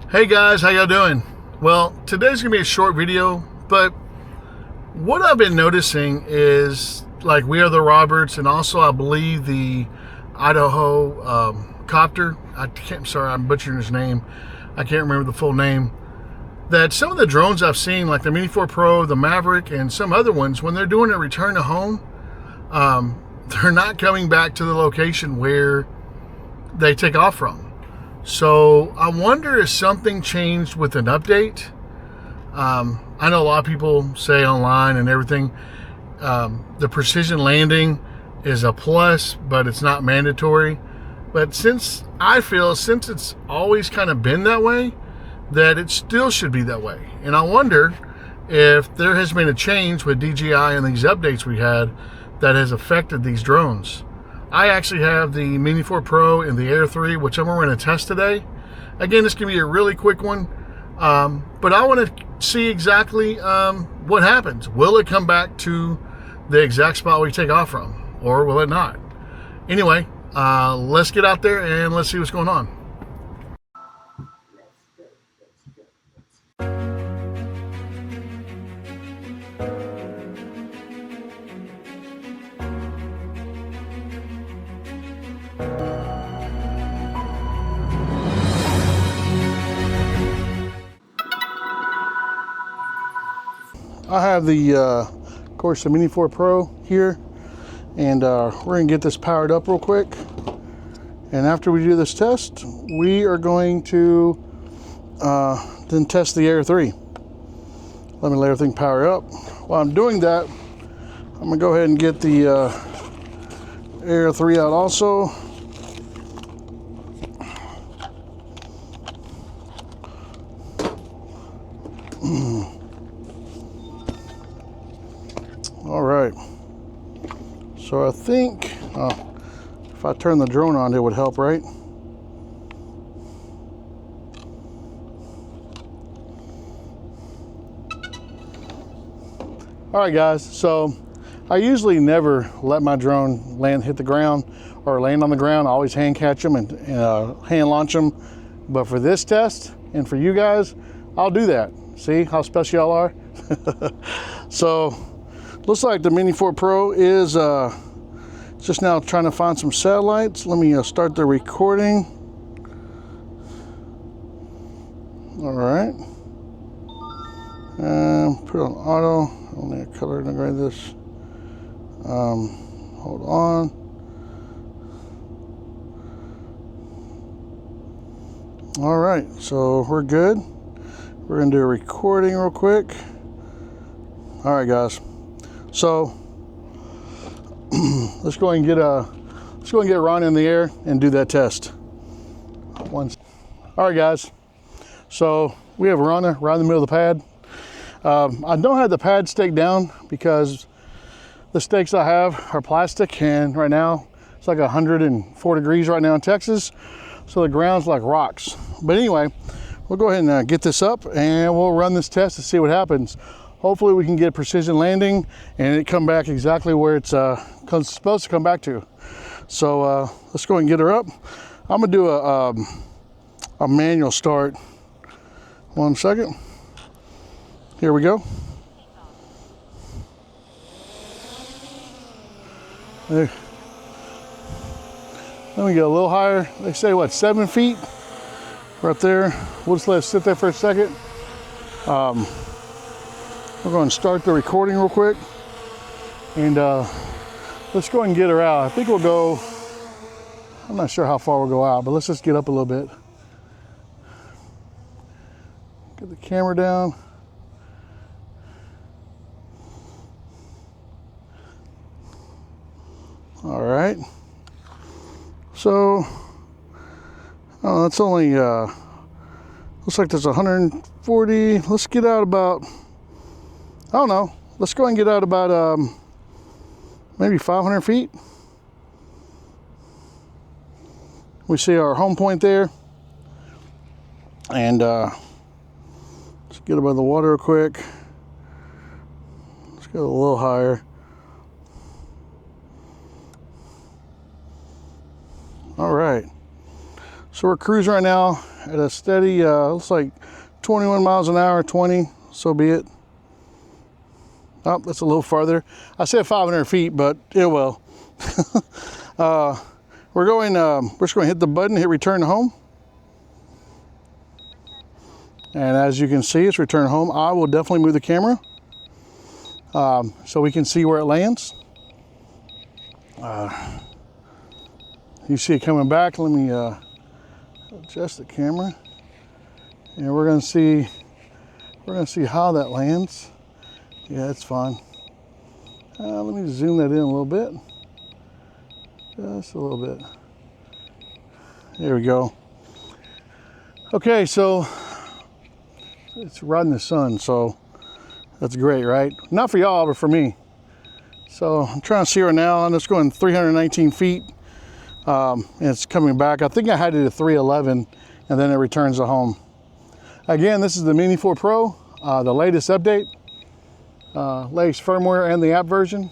Hey guys, how y'all doing? Well, today's gonna be a short video, but what I've been noticing is like We Are the Roberts, and also I believe the Idaho copter. Sorry, I'm butchering his name. I can't remember the full name. That some of the drones I've seen, like the Mini 4 Pro, the Maverick, and some other ones, when they're doing a return to home, they're not coming back to the location where they take off from. So I wonder if something changed with an update. I know a lot of people say online and everything, the precision landing is a plus, but it's not mandatory. But since it's always kind of been that way, that it still should be that way. And I wonder if there has been a change with DJI and these updates we had that has affected these drones. I actually have the Mini 4 Pro and the Air 3, which I'm going to test today. Again, this can be a really quick one, but I want to see exactly what happens. Will it come back to the exact spot we take off from, or will it not? Anyway, let's get out there and let's see what's going on. I have the, of course, the Mini 4 Pro here, and we're going to get this powered up real quick. And after we do this test, we are going to then test the Air 3. Let me let everything power up. While I'm doing that, I'm going to go ahead and get the Air 3 out also. All right, so I think if I turn the drone on, it would help, right? All right, guys, so I usually never let my drone hit the ground or land on the ground. I always hand catch them and hand launch them. But for this test and for you guys, I'll do that. See how special y'all are? So looks like the Mini 4 Pro is just now trying to find some satellites. Let me start the recording. All right. Put on auto. Only a color to grade this. Hold on. All right, so we're good. We're gonna do a recording real quick. All right, guys. So let's go and get Ron in the air and do that test. All right, guys. So we have Ron right in the middle of the pad. I don't have the pad staked down because the stakes I have are plastic, and right now it's like 104 degrees right now in Texas, so the ground's like rocks. But anyway, we'll go ahead and get this up and we'll run this test to see what happens. Hopefully we can get precision landing and it come back exactly where it's supposed to come back to. So let's go and get her up. I'm gonna do a manual start. 1 second. Here we go. There. Let me get a little higher. They say what, 7 feet? Right there. We'll just let it sit there for a second. We're going to start the recording real quick. And let's go and get her out. I think we'll go, I'm not sure how far we'll go out, but let's just get up a little bit. Get the camera down. All right. So, that's only, looks like there's 140. Let's get out about, I don't know. Let's go and get out about maybe 500 feet. We see our home point there. And let's get above the water real quick. Let's go a little higher. All right. So we're cruising right now at a steady, looks like 21 miles an hour, 20, so be it. Oh, that's a little farther. I said 500 feet, but it will. We're just going to hit the button, hit return to home. And as you can see, it's return home. I will definitely move the camera so we can see where it lands. You see it coming back. Let me adjust the camera, and we're going to see how that lands. Yeah, it's fine. Let me zoom that in a little bit. Just a little bit. There we go. Okay, so it's right in the sun, so that's great, right? Not for y'all, but for me. So I'm trying to see her now. I'm just going 319 feet. And it's coming back. I think I had it at 311, and then it returns to home. Again, this is the Mini 4 Pro, the latest update. Latest firmware and the app version.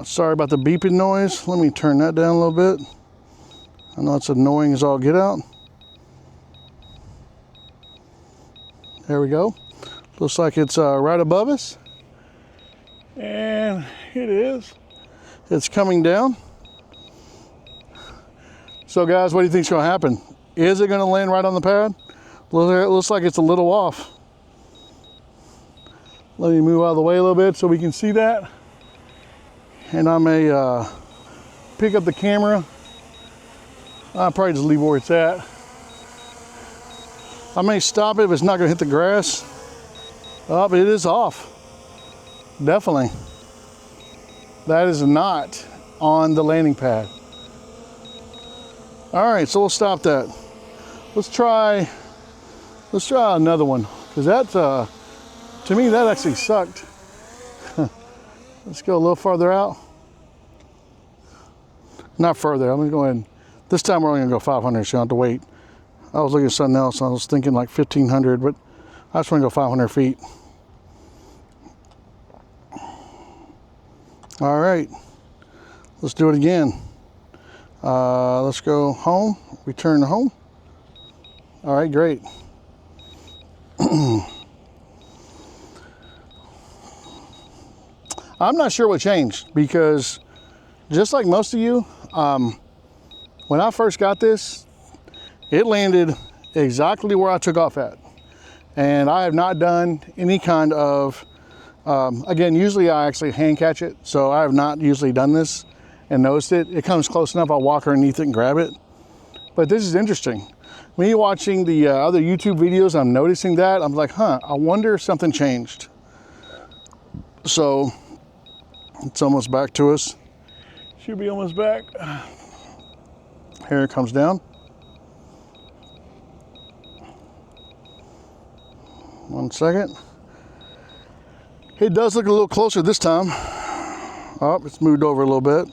Sorry about the beeping noise. Let me turn that down a little bit. I know it's annoying as all get out. There we go. Looks like it's right above us. And it is. It's coming down. So guys, what do you think is going to happen? Is it going to land right on the pad? It looks like it's a little off. Let me move out of the way a little bit so we can see that. And I may pick up the camera. I'll probably just leave where it's at. I may stop it if it's not going to hit the grass. Oh, but it is off. Definitely. That is not on the landing pad. All right, so we'll stop that. Let's try another one, because that, to me, that actually sucked. Let's go a little farther out. Not further, I'm gonna go ahead. This time we're only gonna go 500, so you don't have to wait. I was looking at something else. I was thinking like 1,500, but I just wanna go 500 feet. All right, let's do it again. Let's go home, return to home. All right, great. I'm not sure what changed, because just like most of you, when I first got this, it landed exactly where I took off at. And I have not done any kind of, again, usually I actually hand catch it. So I have not usually done this and noticed it. It comes close enough, I'll walk underneath it and grab it. But this is interesting. Me watching the other YouTube videos, I'm noticing that. I'm like, huh, I wonder if something changed. So it's almost back to us. Should be almost back. Here it comes down. One second. It does look a little closer this time. Oh, it's moved over a little bit.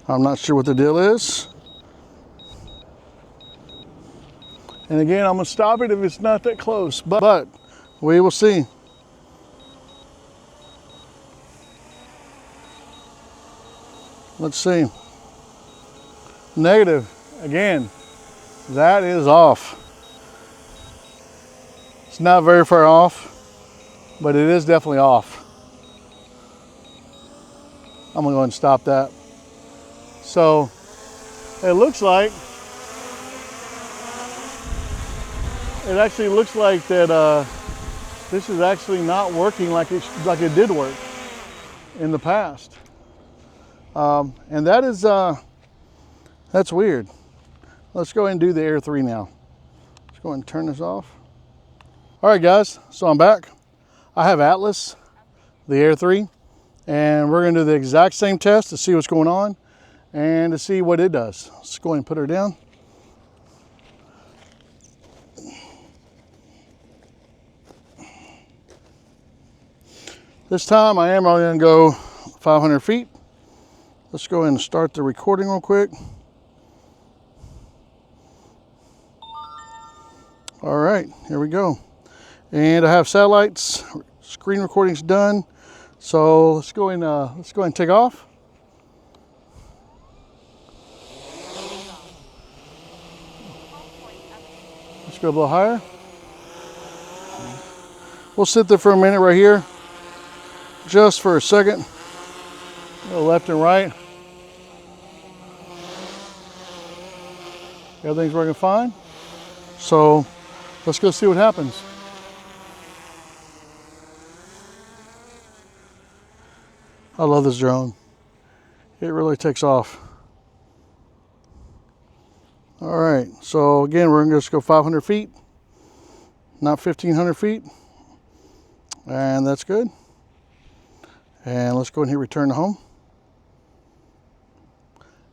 I'm not sure what the deal is. And again, I'm gonna stop it if it's not that close, but we will see. Let's see. Negative. Again, that is off. It's not very far off, but it is definitely off. I'm gonna go ahead and stop that. So it looks like, it actually looks like that this is actually not working like it did work in the past. And that is, that's weird. Let's go ahead and do the Air 3 now. Let's go ahead and turn this off. All right, guys, so I'm back. I have Atlas, the Air 3, and we're gonna do the exact same test to see what's going on and to see what it does. Let's go ahead and put her down. This time I am only gonna go 500 feet. Let's go ahead and start the recording real quick. All right, here we go. And I have satellites, screen recording's done. So let's go and take off. Let's go a little higher. We'll sit there for a minute right here, just for a second. Go left and right. Everything's working fine. So let's go see what happens. I love this drone. It really takes off. All right, so again, we're gonna just go 500 feet, not 1,500 feet. And that's good. And let's go ahead and hit return to home.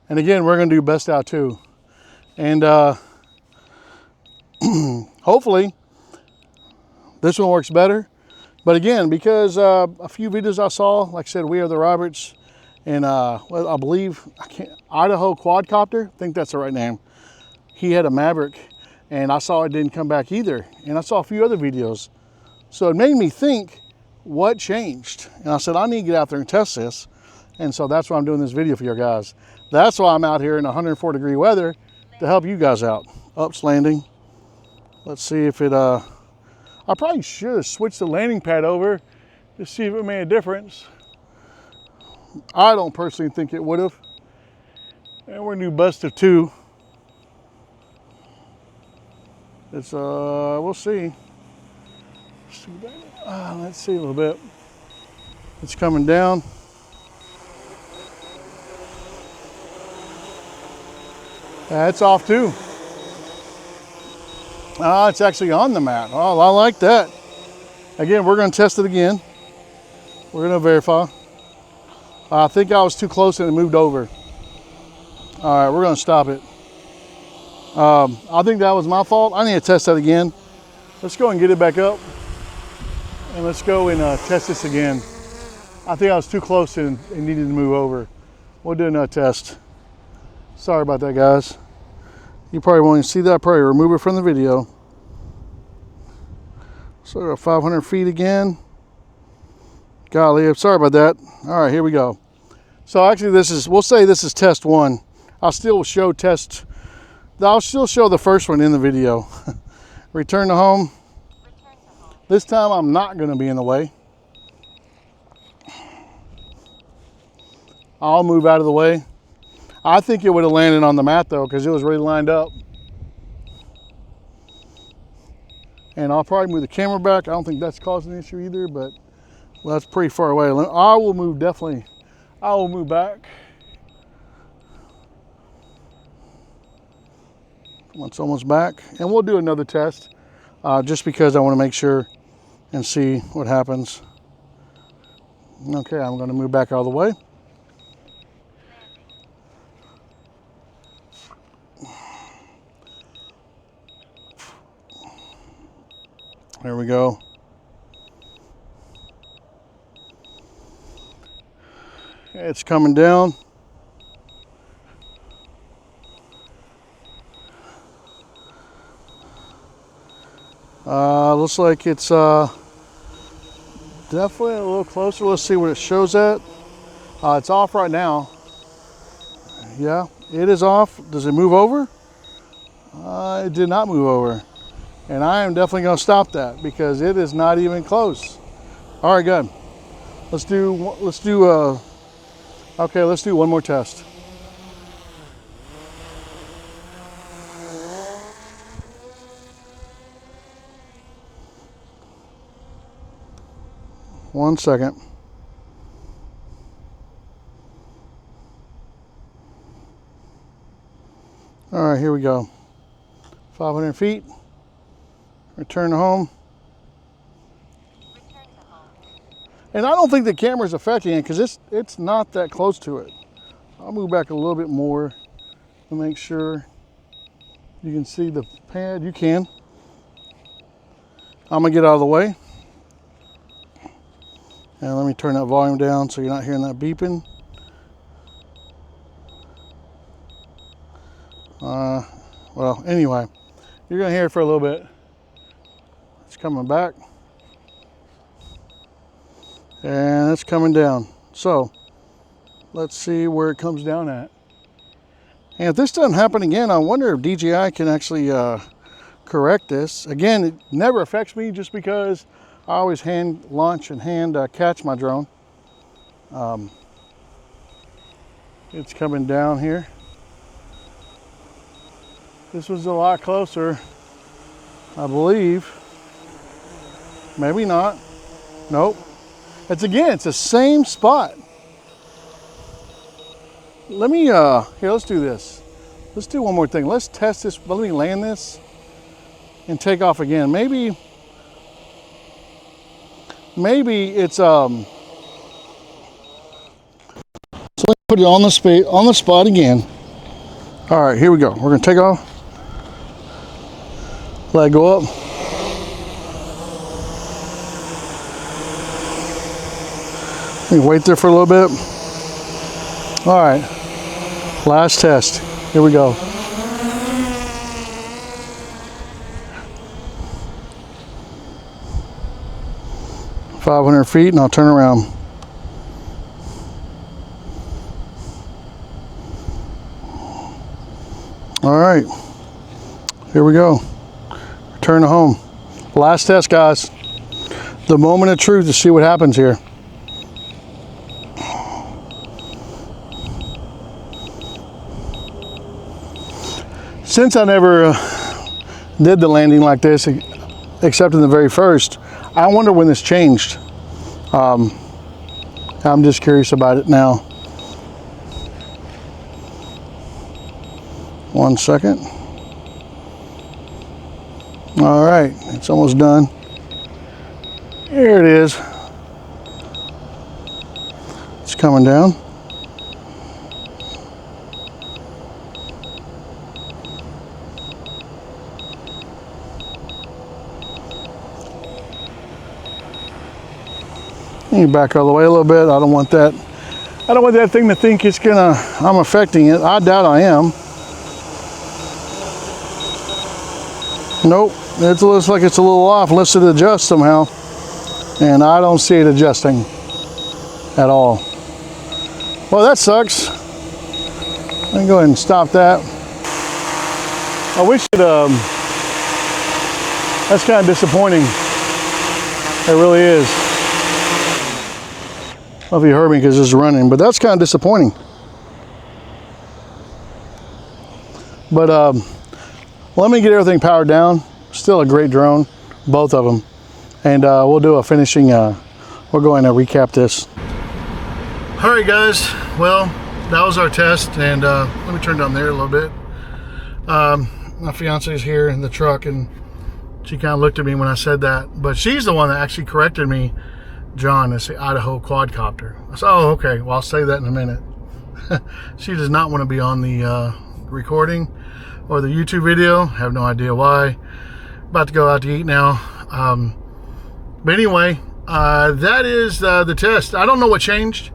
And again, we're gonna do best out too. And hopefully this one works better. But again, because a few videos I saw, like I said, We Are the Roberts, and well, I believe, Idaho Quadcopter, I think that's the right name. He had a Maverick, and I saw it didn't come back either. And I saw a few other videos. So it made me think, what changed? And I said, I need to get out there and test this. And so that's why I'm doing this video for you guys. That's why I'm out here in 104-degree weather, to help you guys out. Ups landing. Let's see if it, I probably should have switched the landing pad over to see if it made a difference. I don't personally think it would have. And we're gonna do best of 2. It's, we'll see. Let's see a little bit. It's coming down. It's off too. It's actually on the mat. Oh, I like that. Again, we're going to test it again. We're going to verify. I think I was too close and it moved over. All right, we're going to stop it. I think that was my fault. I need to test that again. Let's go and get it back up. And let's go and test this again. I think I was too close and needed to move over. We'll do another test. Sorry about that, guys. You probably won't even see that. Probably remove it from the video. So 500 feet again. Golly, I'm sorry about that. All right, here we go. So actually this is, we'll say this is test 1. I'll still show the first one in the video. Return to home. This time I'm not going to be in the way. I'll move out of the way. I think it would have landed on the mat though, because it was really lined up. And I'll probably move the camera back. I don't think that's causing an issue either, but well, that's pretty far away. I will move, definitely. I will move back. It's almost back. And we'll do another test just because I want to make sure and see what happens. Okay, I'm going to move back all the way. There we go. It's coming down. Looks like it's definitely a little closer. Let's see what it shows at. It's off right now. Yeah, it is off. Does it move over? It did not move over. And I am definitely going to stop that because it is not even close. All right, good. Let's do one more test. One second. All right, here we go. 500 feet. Return to home. And I don't think the camera's affecting it because it's not that close to it. I'll move back a little bit more to make sure you can see the pad. You can. I'm gonna get out of the way. And let me turn that volume down so you're not hearing that beeping. Well, anyway, you're gonna hear it for a little bit. It's coming back. And it's coming down. So let's see where it comes down at. And if this doesn't happen again, I wonder if DJI can actually correct this. Again, it never affects me just because I always hand launch and hand catch my drone. It's coming down here. This was a lot closer, I believe. Maybe not. Nope. It's the same spot. Let me, here, let's do this. Let's do one more thing. Let's test this. Let me land this and take off again. Maybe it's, so let's put it on the spot again. All right, here we go. We're gonna take off. Let it go up. Let me wait there for a little bit. All right, last test. Here we go. "500 feet and I'll turn around." All right, here we go. Return to home. Last test, guys. The moment of truth to see what happens here. Since I never did the landing like this, except in the very first, I wonder when this changed. I'm just curious about it now. 1 second. All right, it's almost done. Here it is. It's coming down. You back all the way a little bit. I don't want that. I don't want that thing to think I'm affecting it. I doubt I am. Nope, it looks like it's a little off unless it adjusts somehow. And I don't see it adjusting at all. Well, that sucks. Let me go ahead and stop that. I wish it, that's kind of disappointing. It really is. I don't know if you heard me because it's running, but that's kind of disappointing. But let me get everything powered down. Still a great drone, both of them. And we'll do a finishing, we'll go in and recap this. All right, guys. Well, that was our test. And let me turn down there a little bit. My fiance is here in the truck, and she kind of looked at me when I said that. But she's the one that actually corrected me. John, it's the Idaho quadcopter. I said, oh, okay, well, I'll say that in a minute. She does not want to be on the recording or the YouTube video. Have no idea why. About to go out to eat now. But anyway, that is the test. I don't know what changed.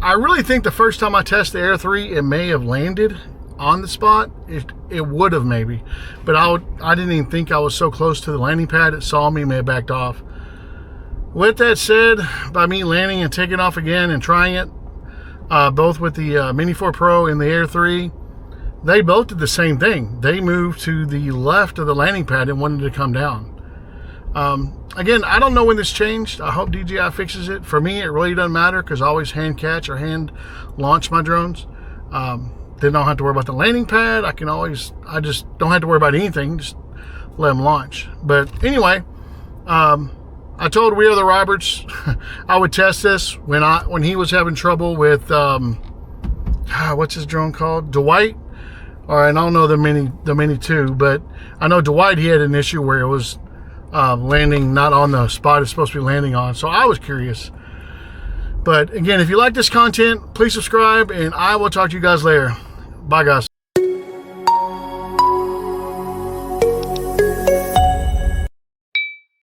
I really think the first time I tested the Air 3, it may have landed on the spot. It would have maybe. But I didn't even think I was so close to the landing pad. It saw me, may have backed off. With that said, by me landing and taking off again and trying it, both with the Mini 4 Pro and the Air 3, they both did the same thing. They moved to the left of the landing pad and wanted to come down. Again, I don't know when this changed. I hope DJI fixes it. For me, it really doesn't matter because I always hand catch or hand launch my drones. Then I don't have to worry about the landing pad. I just don't have to worry about anything. Just let them launch. But anyway, I told We Are the Roberts I would test this when he was having trouble with what's his drone called? Dwight. Or I don't know the Mini 2, but I know Dwight, he had an issue where it was landing not on the spot it's supposed to be landing on. So I was curious. But again, if you like this content, please subscribe, and I will talk to you guys later. Bye, guys.